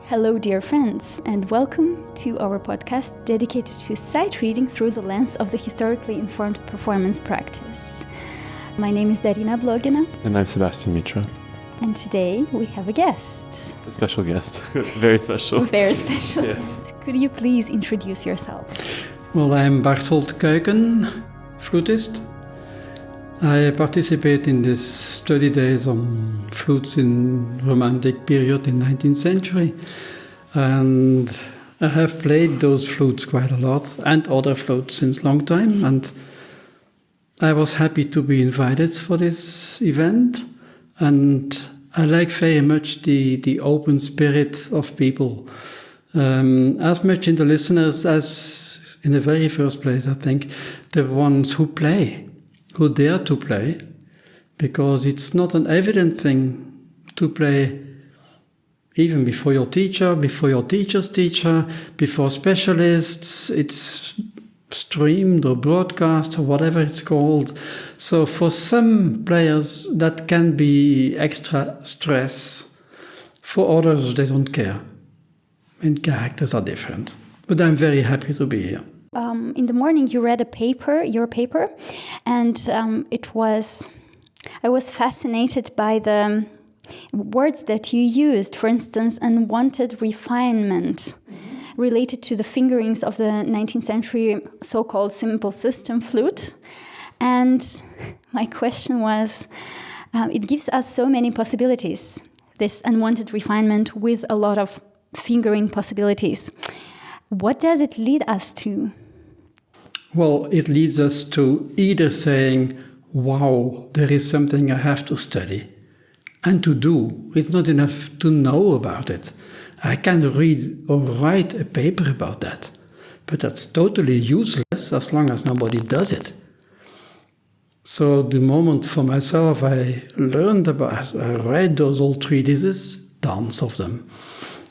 Hello, dear friends, and welcome to our podcast dedicated to sight reading through the lens of the historically informed performance practice. My name is Darina Blogina. And I'm Sebastian Mitra. And today we have a guest. A special guest. Very special. Very special. Yes. Could you please introduce yourself? Well, I'm Barthold Kuijken, flutist. I participate in this study days on flutes in Romantic period in 19th century. And I have played those flutes quite a lot and other flutes since long time. And I was happy to be invited for this event. And I like very much the open spirit of people. As much in the listeners as in the very first place, I think, the ones who play. Who dare to play, because it's not an evident thing to play even before your teacher, before your teacher's teacher, before specialists. It's streamed or broadcast or whatever it's called. So for some players that can be extra stress. For others they don't care. And characters are different. But I'm very happy to be here. In the morning you read your paper, and I was fascinated by the words that you used. For instance, unwanted refinement, related to the fingerings of the 19th century so-called simple system flute. And my question was, it gives us so many possibilities, this unwanted refinement with a lot of fingering possibilities. What does it lead us to? Well, it leads us to either saying, wow, there is something I have to study and to do. It's not enough to know about it. I can read or write a paper about that, but that's totally useless as long as nobody does it. So the moment for myself I read those old treatises, tons of them.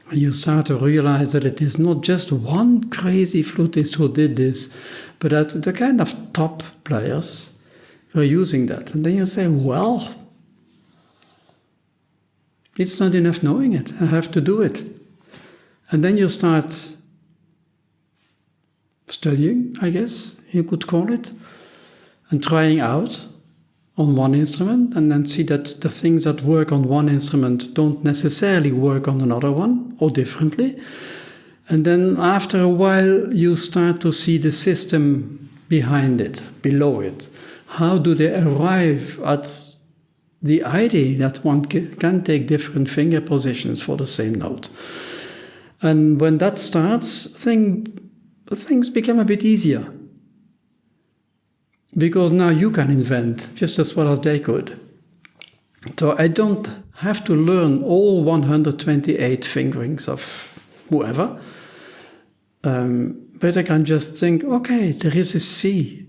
And you start to realize that it is not just one crazy flutist who did this, but that the kind of top players were using that. And then you say, well, it's not enough knowing it. I have to do it. And then you start studying, I guess you could call it, and trying out on one instrument, and then see that the things that work on one instrument don't necessarily work on another one, or differently. And then after a while, you start to see the system behind it, below it. How do they arrive at the idea that one can take different finger positions for the same note? And when that starts, things become a bit easier. Because now you can invent just as well as they could. So I don't have to learn all 128 fingerings of whoever. But I can just think, okay, there is a C.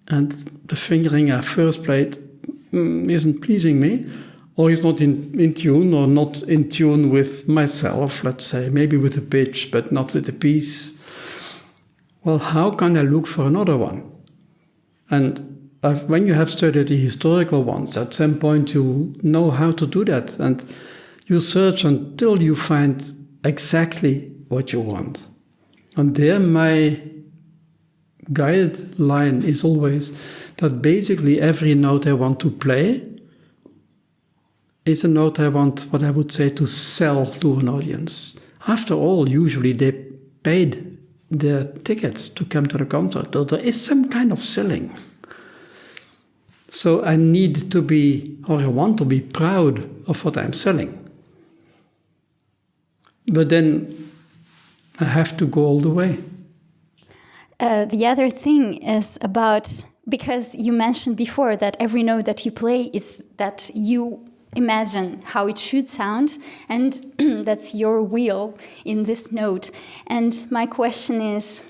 And the fingering I first played isn't pleasing me. Or is not in tune, or not in tune with myself, let's say. Maybe with the pitch, but not with the piece. Well, how can I look for another one? And when you have studied the historical ones, at some point you know how to do that. And you search until you find exactly what you want. And there my guideline is always that basically every note I want to play is a note I want, what I would say, to sell to an audience. After all, usually they paid their tickets to come to the concert. So there is some kind of selling. So I need to be, or I want to be proud of what I'm selling. But then I have to go all the way. The other thing is about, because you mentioned before that every note that you play is that you imagine how it should sound, and that's your will in this note. And my question is,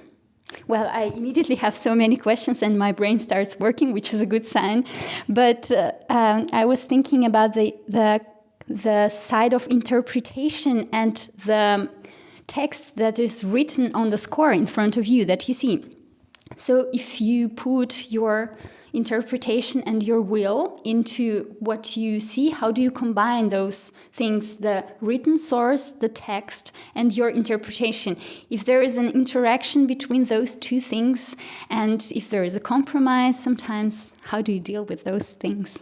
well, I immediately have so many questions and my brain starts working, which is a good sign. But I was thinking about the side of interpretation and the text that is written on the score in front of you that you see. So if you put your interpretation and your will into what you see, how do you combine those things, the written source, the text, and your interpretation? If there is an interaction between those two things, and if there is a compromise sometimes, how do you deal with those things?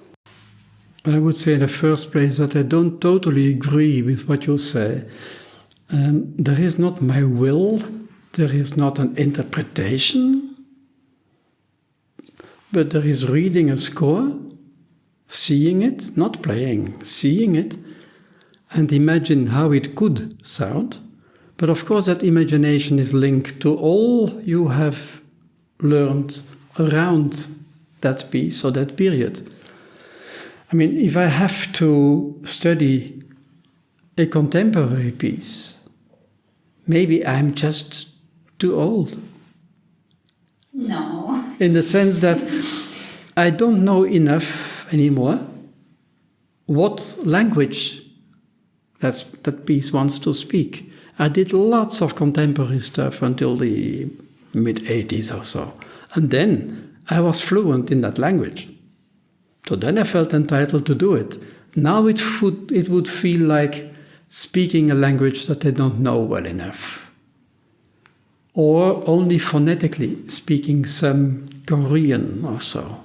I would say in the first place that I don't totally agree with what you say. There is not my will, there is not an interpretation, but there is reading a score, seeing it, not playing, seeing it, and imagine how it could sound. But of course that imagination is linked to all you have learned around that piece or that period. I mean, if I have to study a contemporary piece, maybe I'm just too old. No. In the sense that I don't know enough anymore what language that piece wants to speak. I did lots of contemporary stuff until the mid-80s or so. And then I was fluent in that language. So then I felt entitled to do it. Now it would feel like speaking a language that I don't know well enough. Or only phonetically speaking some Korean or so.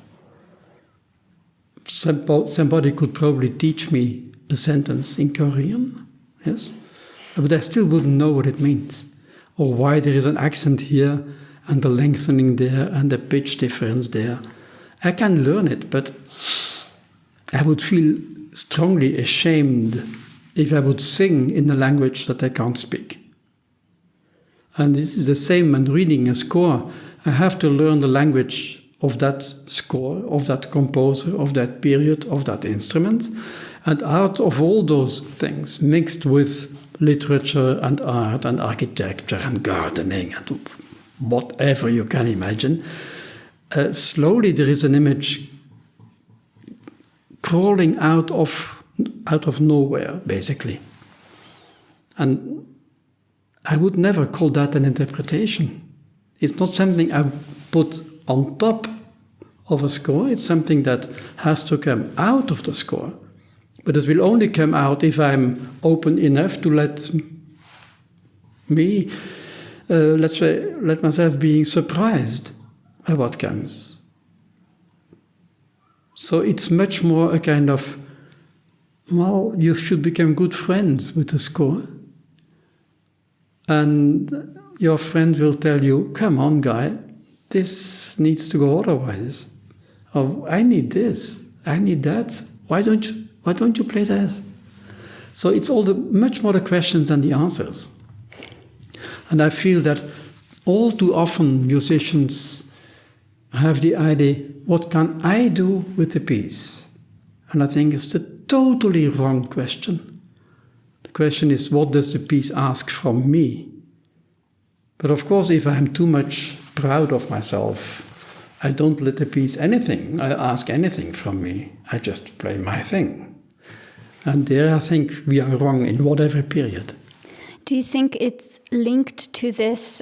Somebody could probably teach me a sentence in Korean, yes? But I still wouldn't know what it means. Or why there is an accent here, and the lengthening there, and the pitch difference there. I can learn it, but I would feel strongly ashamed if I would sing in a language that I can't speak. And this is the same when reading a score. I have to learn the language of that score, of that composer, of that period, of that instrument. And out of all those things, mixed with literature and art and architecture and gardening and whatever you can imagine, slowly there is an image crawling out of nowhere, basically. And I would never call that an interpretation. It's not something I put on top of a score. It's something that has to come out of the score. But it will only come out if I'm open enough to let me, let myself being surprised by what comes. So it's much more a kind of, well, you should become good friends with the score. And your friend will tell you, come on, guy, this needs to go otherwise. Oh, I need this, I need that. Why don't you play that? So it's much more the questions than the answers. And I feel that all too often musicians have the idea, what can I do with the piece? And I think it's the totally wrong question. The question is, what does the piece ask from me? But of course, if I'm too much proud of myself, I don't let the piece ask anything from me. I just play my thing. And there I think we are wrong in whatever period. Do you think it's linked to this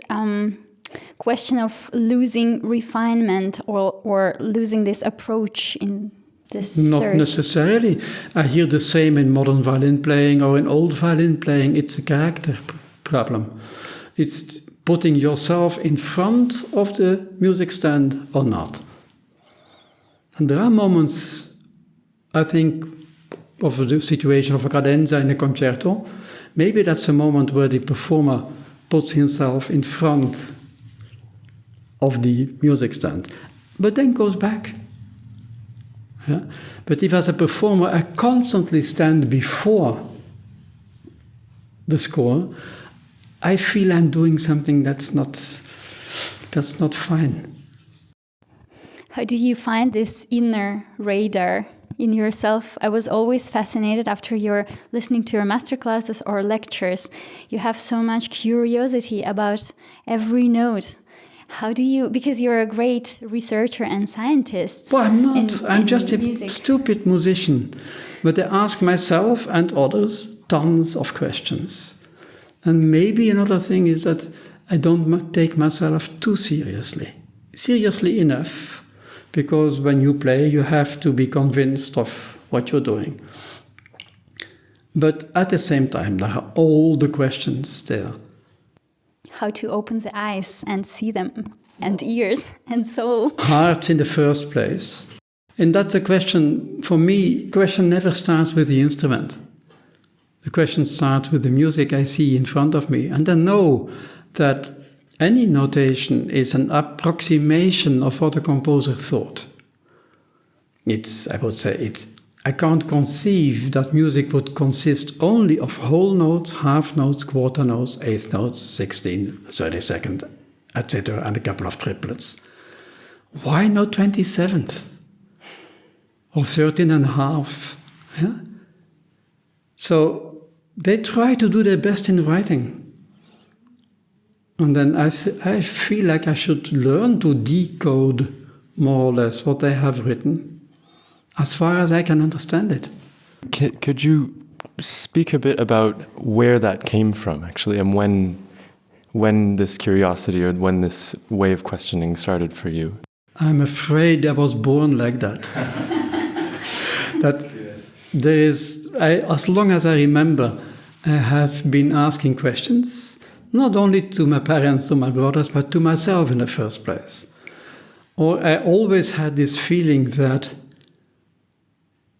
question of losing refinement or losing this approach in this Not search? necessarily. I hear the same in modern violin playing or in old violin playing. It's a character problem. It's putting yourself in front of the music stand or not. And there are moments, I think, of the situation of a cadenza in a concerto. Maybe that's a moment where the performer puts himself in front of the music stand, but then goes back. Yeah? But if as a performer I constantly stand before the score, I feel I'm doing something that's not fine. How do you find this inner radar in yourself? I was always fascinated after you're listening to your masterclasses or lectures. You have so much curiosity about every note. How do you, because you're a great researcher and scientist. Well, I'm not. I'm just a stupid musician. But I ask myself and others tons of questions. And maybe another thing is that I don't take myself too seriously. seriously enough, because when you play, you have to be convinced of what you're doing. But at the same time, there are all the questions there. How to open the eyes and see them, and ears and soul. Heart in the first place. And that's a question, for me, question never starts with the instrument. The question starts with the music I see in front of me. And I know that any notation is an approximation of what the composer thought. I can't conceive that music would consist only of whole notes, half notes, quarter notes, eighth notes, 16th, 32nd, etc., and a couple of triplets. Why not 27th? Or 13 and a half? Yeah? So they try to do their best in writing. And then I feel like I should learn to decode more or less what they have written, as far as I can understand it. Could you speak a bit about where that came from, actually, and when this curiosity or when this way of questioning started for you? I'm afraid I was born like that. That there is, as long as I remember, I have been asking questions, not only to my parents or my brothers, but to myself in the first place. Or I always had this feeling that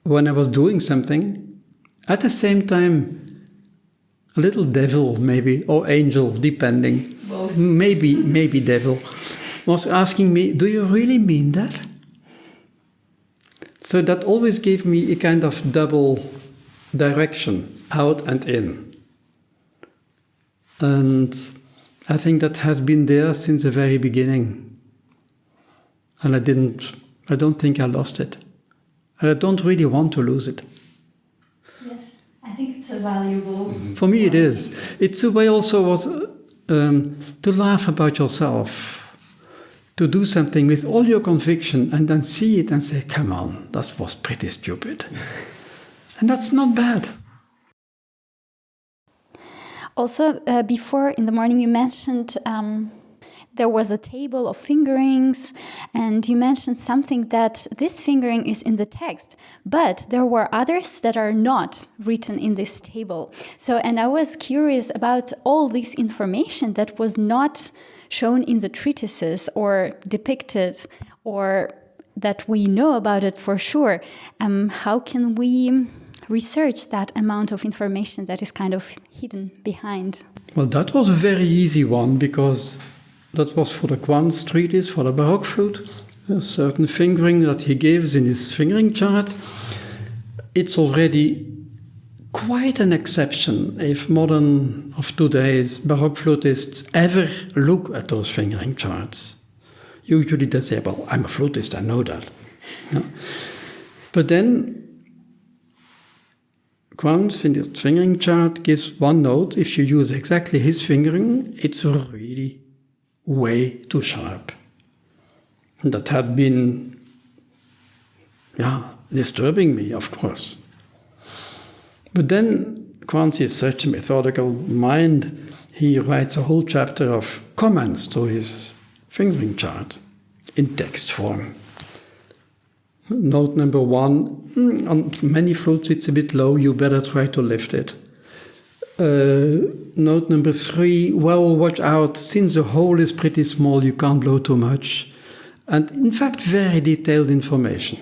when I was doing something, at the same time, a little devil maybe, or angel, depending, maybe devil, was asking me, do you really mean that? So that always gave me a kind of double direction, out and in. And I think that has been there since the very beginning. And I don't think I lost it. And I don't really want to lose it. Yes, I think it's a valuable... For me it is. It's a way also to laugh about yourself, to do something with all your conviction and then see it and say, come on, that was pretty stupid. And that's not bad. Also, before in the morning you mentioned there was a table of fingerings, and you mentioned something that this fingering is in the text, but there were others that are not written in this table. So, and I was curious about all this information that was not shown in the treatises or depicted, or that we know about it for sure. How can we research that amount of information that is kind of hidden behind? Well, that was a very easy one, because that was for the Quantz treatise, for the Baroque flute, a certain fingering that he gives in his fingering chart. It's already quite an exception if modern of today's Baroque flutists ever look at those fingering charts. Usually they say, well, I'm a flutist, I know that. Yeah. But then Quantz in his fingering chart gives one note. If you use exactly his fingering, it's really way too sharp. And that had been, disturbing me, of course. But then Quantz is such a methodical mind, he writes a whole chapter of comments to his fingering chart in text form. Note number 1, on many flutes it's a bit low, you better try to lift it. Note number 3, well, watch out, since the hole is pretty small, you can't blow too much. And in fact, very detailed information,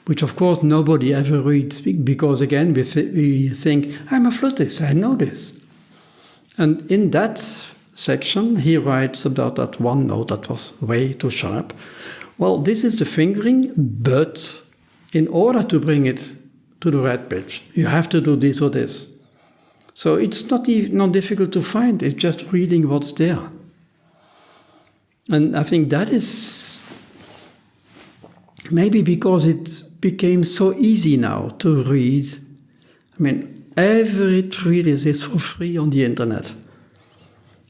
which of course nobody ever reads, because again, we think, I'm a flutist, I know this. And in that section, he writes about that one note that was way too sharp. Well, this is the fingering, but in order to bring it to the right pitch, you have to do this or this. So it's not difficult to find, it's just reading what's there. And I think that is maybe because it became so easy now to read. I mean, every treatise is for free on the internet.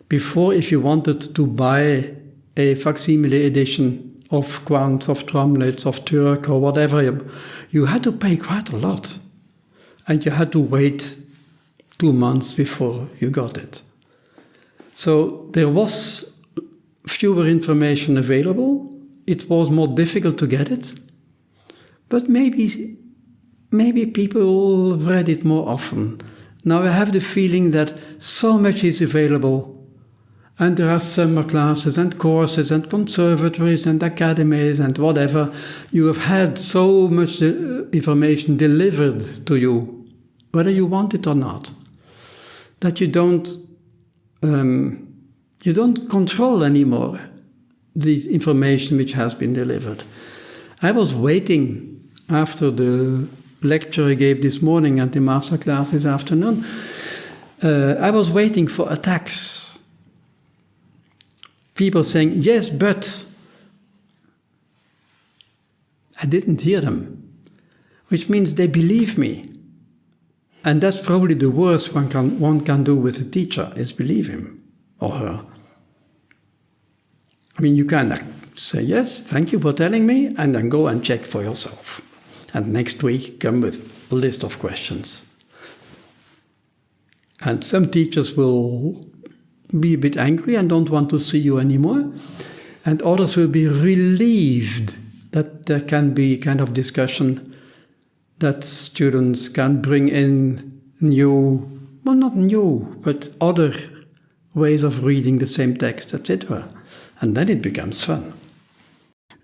Before, if you wanted to buy a facsimile edition of Quantz, of Tromlitz, of Turk, or whatever, you had to pay quite a lot. And you had to wait 2 months before you got it. So there was fewer information available. It was more difficult to get it. But maybe people read it more often. Now I have the feeling that so much is available, and there are summer classes and courses and conservatories and academies and whatever. You have had so much information delivered to you, whether you want it or not, that you don't control anymore the information which has been delivered. I was waiting after the lecture I gave this morning and the master class this afternoon. I was waiting for attacks. People saying, yes, but I didn't hear them, which means they believe me. And that's probably the worst one can do with a teacher, is believe him or her. I mean, you can say, yes, thank you for telling me, and then go and check for yourself. And next week, come with a list of questions. And some teachers will be a bit angry and don't want to see you anymore. And others will be relieved that there can be kind of discussion, that students can bring in not new, but other ways of reading the same text, etc. And then it becomes fun.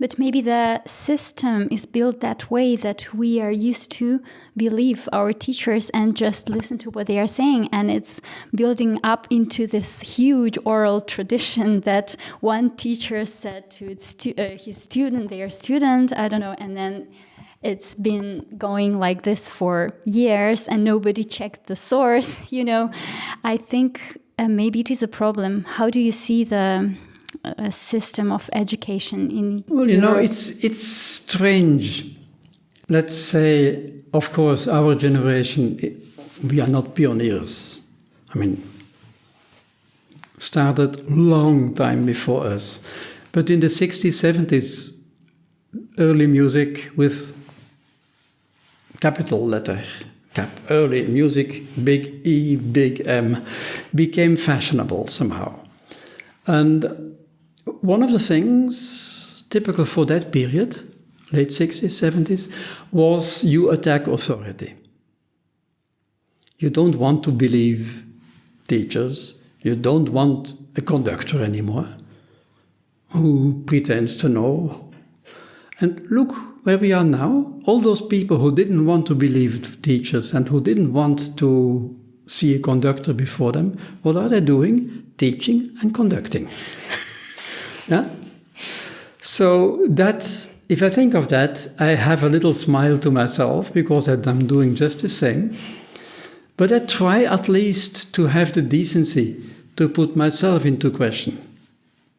But maybe the system is built that way, that we are used to believe our teachers and just listen to what they are saying. And it's building up into this huge oral tradition that one teacher said to his student, their student, I don't know, and then it's been going like this for years and nobody checked the source, I think maybe it is a problem. How do you see the system of education in Europe? It's strange. Let's say, of course, our generation, we are not pioneers. I mean, started long time before us. But in the 60s, 70s, early music with capital letter, early music, big E, big M, became fashionable somehow. And one of the things typical for that period, late 60s, 70s, was you attack authority. You don't want to believe teachers. You don't want a conductor anymore who pretends to know. And look where we are now. All those people who didn't want to believe teachers and who didn't want to see a conductor before them, what are they doing? Teaching and conducting. Yeah? So that's, if I think of that, I have a little smile to myself because I'm doing just the same. But I try at least to have the decency to put myself into question,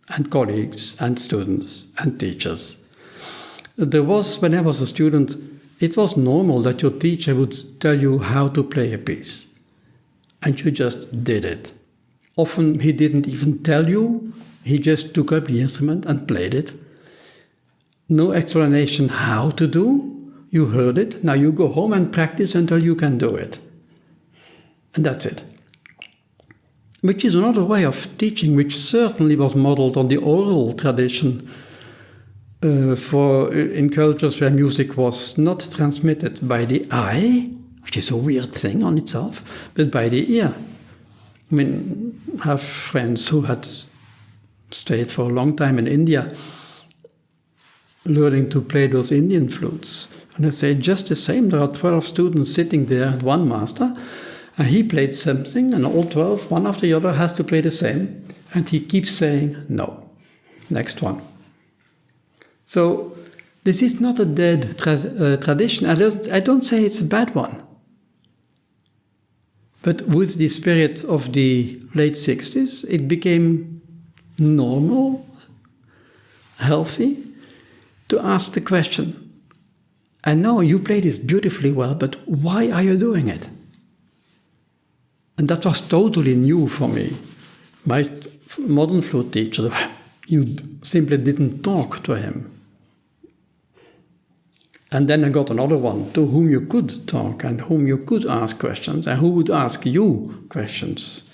and colleagues and students and teachers. There was, when I was a student, it was normal that your teacher would tell you how to play a piece. And you just did it. Often he didn't even tell you. He just took up the instrument and played it. No explanation how to do. You heard it. Now you go home and practice until you can do it. And that's it. Which is another way of teaching, which certainly was modeled on the oral tradition in cultures where music was not transmitted by the eye, which is a weird thing on itself, but by the ear. I mean, I have friends who had stayed for a long time in India, learning to play those Indian flutes. And I say, just the same, there are 12 students sitting there and one master, and he played something, and all 12, one after the other, has to play the same. And he keeps saying, no, next one. So this is not a dead tradition. I don't say it's a bad one. But with the spirit of the late 60s, it became normal, healthy, to ask the question, I know you play this beautifully well, but why are you doing it? And that was totally new for me. My modern flute teacher, you simply didn't talk to him. And then I got another one to whom you could talk and whom you could ask questions and who would ask you questions.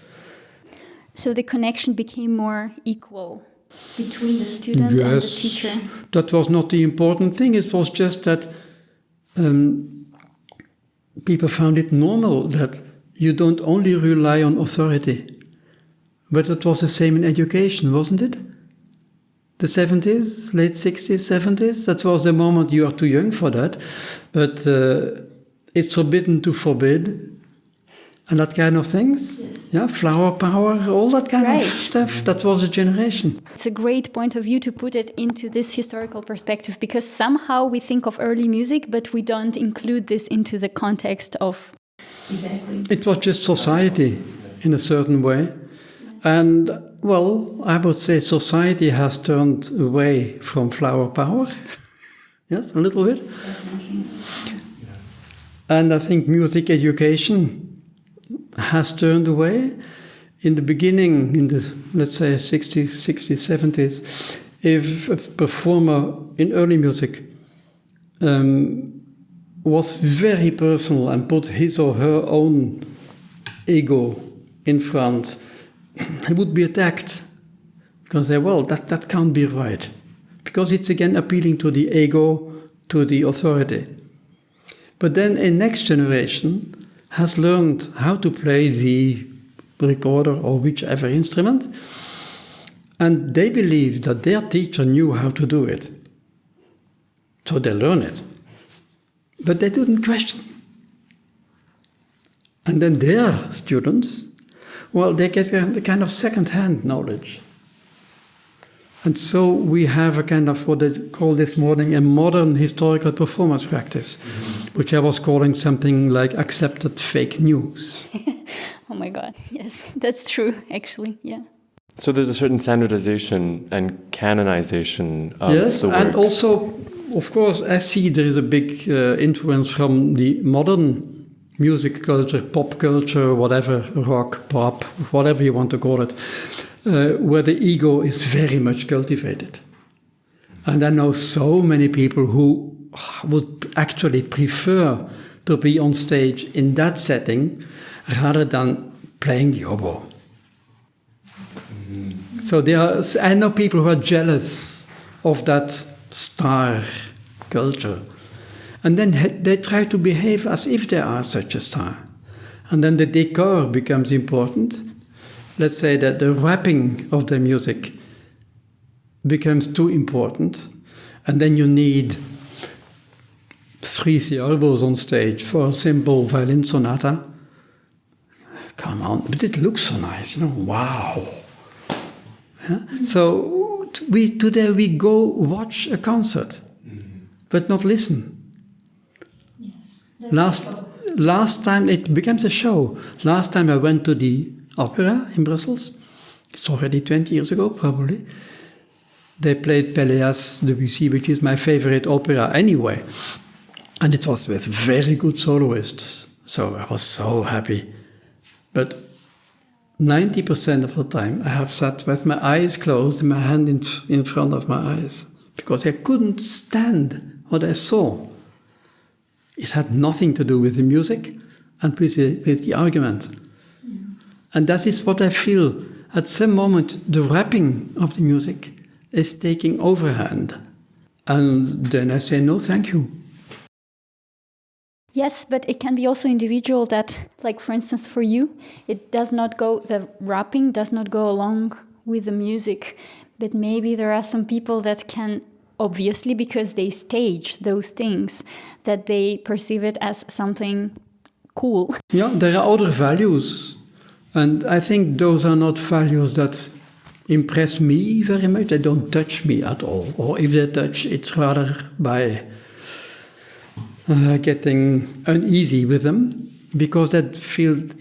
So the connection became more equal. between the student and the teacher. That was not the important thing. It was just that people found it normal that you don't only rely on authority. But it was the same in education, wasn't it? The 70s, late 60s, 70s, that was the moment. You are too young for that. But it's forbidden to forbid. And that kind of things. Yes. Yeah, flower power, all that kind of stuff. That was a generation. It's a great point of view to put it into this historical perspective, because somehow we think of early music, but we don't include this into the context of... Exactly. It was just society in a certain way. And, well, I would say society has turned away from flower power. Yes, a little bit. And I think music education has turned away. In the beginning, in the, let's say, 60s, 70s, if a performer in early music was very personal and put his or her own ego in front, he would be attacked. Because they, well, that can't be right. Because it's again appealing to the ego, to the authority. But then a next generation has learned how to play the recorder or whichever instrument, and they believe that their teacher knew how to do it. So they learn it. But they didn't question. And then their students, well, they get a kind of second-hand knowledge. And so we have a kind of what they call this morning a modern historical performance practice, which I was calling something like accepted fake news. Oh my God, yes, that's true, actually, yeah. So there's a certain standardization and canonization of the works. Yes, and also, of course, I see there is a big influence from the modern music culture, pop culture, whatever, rock, pop, whatever you want to call it, where the ego is very much cultivated. And I know so many people who would actually prefer to be on stage in that setting rather than playing the oboe. Mm-hmm. So I know people who are jealous of that star culture. And then they try to behave as if they are such a star. And then the decor becomes important. Let's say that the wrapping of the music becomes too important. And then you need 3 theorbos on stage for a simple violin sonata. Come on, but it looks so nice, wow. Yeah? So today we go watch a concert, but not listen. Last time it becomes a show. Last time I went to the opera in Brussels. It's already 20 years ago, probably. They played Pelléas Debussy, which is my favorite opera anyway. And it was with very good soloists. So I was so happy. But 90% of the time I have sat with my eyes closed and my hand in front of my eyes. Because I couldn't stand what I saw. It had nothing to do with the music and with the argument. Yeah. And that is what I feel. At some moment, the wrapping of the music is taking overhand. And then I say, no, thank you. Yes, but it can be also individual that, like, for instance, for you, the wrapping does not go along with the music. But maybe there are some people that can, obviously, because they stage those things, that they perceive it as something cool. Yeah, there are other values. And I think those are not values that impress me very much. They don't touch me at all. Or if they touch, it's rather by getting uneasy with them, because that field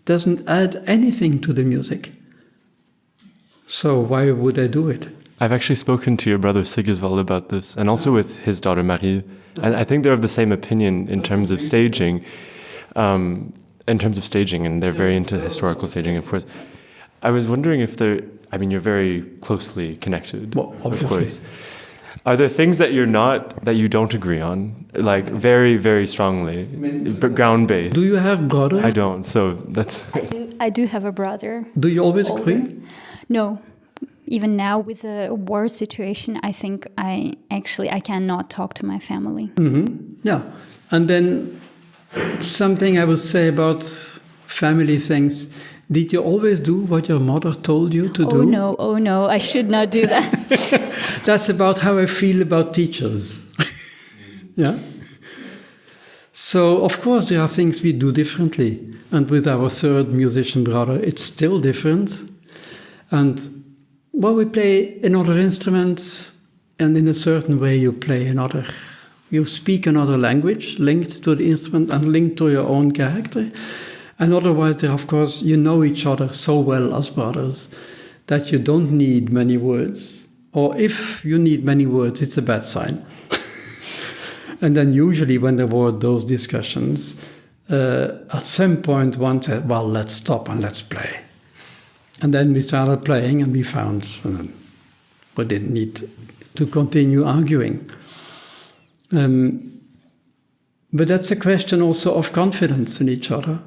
doesn't add anything to the music. So why would I do it? I've actually spoken to your brother Sigiswald about this, and also with his daughter Marie. And I think they're of the same opinion in terms of staging. And they're very into historical staging, of course. I was wondering if you're very closely connected, well, obviously. Of course. Are there things that you don't agree on, like very, very strongly, ground-based? Do you have brother? I don't, so that's... I do have a brother. Do you always agree? No. even now with the war situation, I think I cannot talk to my family. Yeah. And then something I would say about family things. Did you always do what your mother told you to do? Oh no, I should not do that. That's about how I feel about teachers. Yeah. So, of course, there are things we do differently. And with our third musician brother, it's still different. And, well, we play another instrument, and in a certain way you speak another language linked to the instrument and linked to your own character. And otherwise, of course, you know each other so well as brothers that you don't need many words. Or if you need many words, it's a bad sign. And then usually when there were those discussions, at some point one said, well, let's stop and let's play. And then we started playing and we found we didn't need to continue arguing. But that's a question also of confidence in each other.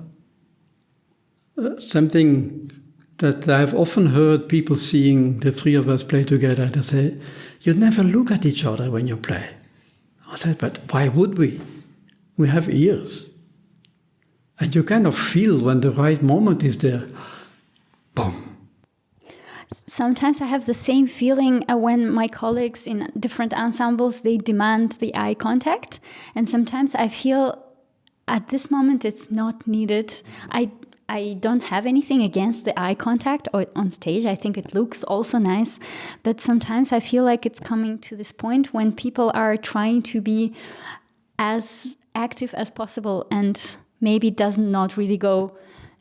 Something that I've often heard people seeing the three of us play together, they say, you never look at each other when you play. I said, but why would we? We have ears. And you kind of feel when the right moment is there. Boom. Sometimes I have the same feeling when my colleagues in different ensembles, they demand the eye contact. And sometimes I feel at this moment it's not needed. I don't have anything against the eye contact or on stage. I think it looks also nice. But sometimes I feel like it's coming to this point when people are trying to be as active as possible and maybe does not really go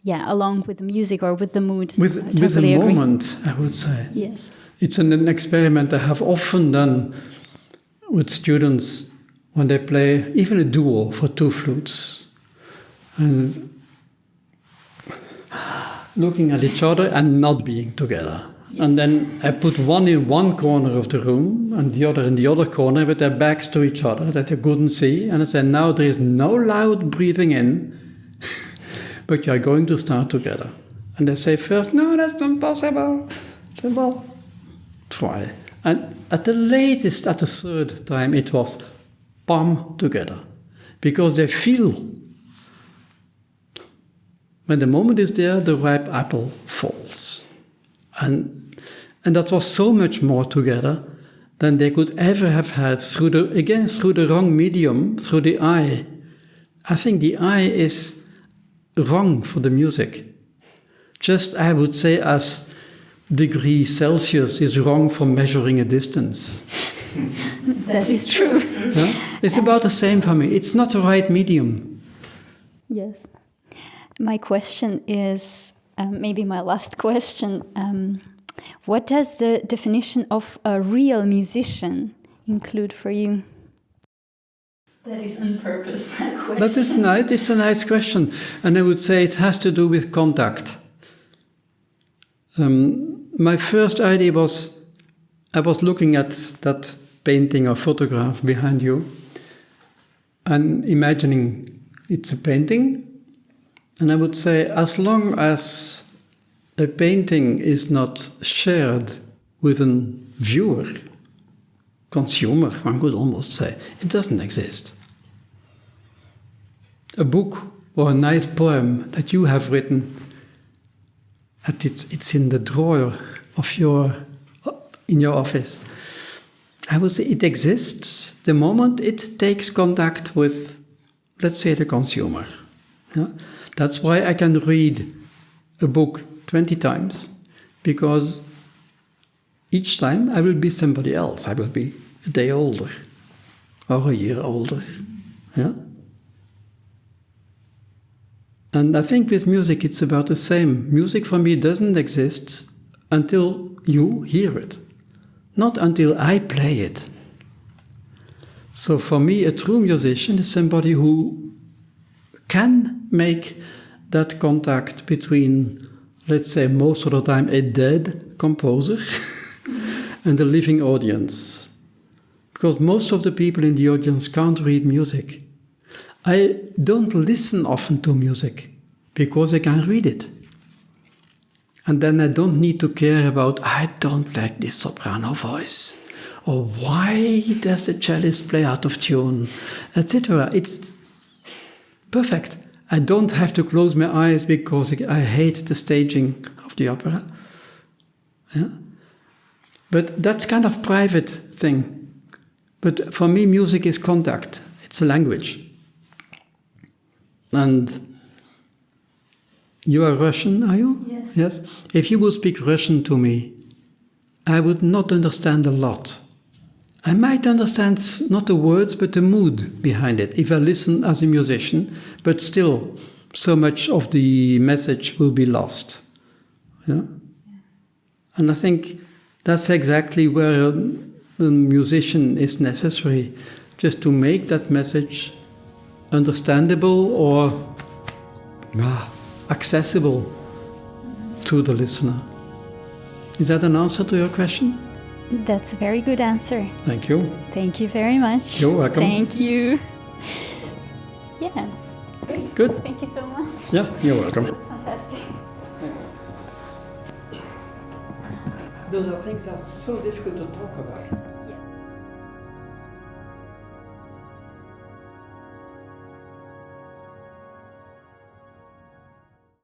along with the music or with the mood. With the moment, I would say. Yes. It's an experiment I have often done with students when they play even a duo for two flutes. And looking at each other and not being together. Yes. And then I put one in one corner of the room and the other in the other corner with their backs to each other that they couldn't see. And I said, now there is no loud breathing in, but you are going to start together. And they say first, no, that's not possible. I said, well, try. And at the latest, at the third time, it was palm together. Because they feel when the moment is there, the ripe apple falls. And that was so much more together than they could ever have had through the wrong medium, through the eye. I think the eye is wrong for the music. Just, I would say, as degree Celsius is wrong for measuring a distance. That is true. Yeah? It's about the same for me. It's not the right medium. Yes. My question is, maybe my last question, what does the definition of a real musician include for you? That is on purpose, that question. That is nice, it's a nice question. And I would say it has to do with contact. My first idea was, I was looking at that painting or photograph behind you and imagining it's a painting. And I would say, as long as a painting is not shared with a viewer, consumer, one could almost say, it doesn't exist. A book or a nice poem that you have written, and it's in the drawer of in your office. I would say it exists the moment it takes contact with, let's say, the consumer. Yeah? That's why I can read a book 20 times, because each time I will be somebody else. I will be a day older or a year older. Yeah? And I think with music it's about the same. Music for me doesn't exist until you hear it, not until I play it. So for me, a true musician is somebody who can make that contact between, let's say, most of the time a dead composer and a living audience. Because most of the people in the audience can't read music. I don't listen often to music because I can't read it. And then I don't need to care about, I don't like this soprano voice, or why does the cellist play out of tune, etc. It's perfect. I don't have to close my eyes because I hate the staging of the opera. Yeah? But that's kind of private thing. But for me, music is contact. It's a language. And you are Russian, are you? Yes. Yes. If you would speak Russian to me, I would not understand a lot. I might understand not the words, but the mood behind it, if I listen as a musician, but still, so much of the message will be lost. Yeah? And I think that's exactly where a musician is necessary, just to make that message understandable or accessible to the listener. Is that an answer to your question? That's a very good answer. Thank you. Thank you very much. You're welcome. Thank you. Yeah. Good. Thank you so much. Yeah, you're welcome. Fantastic. Those are things that are so difficult to talk about. Yeah.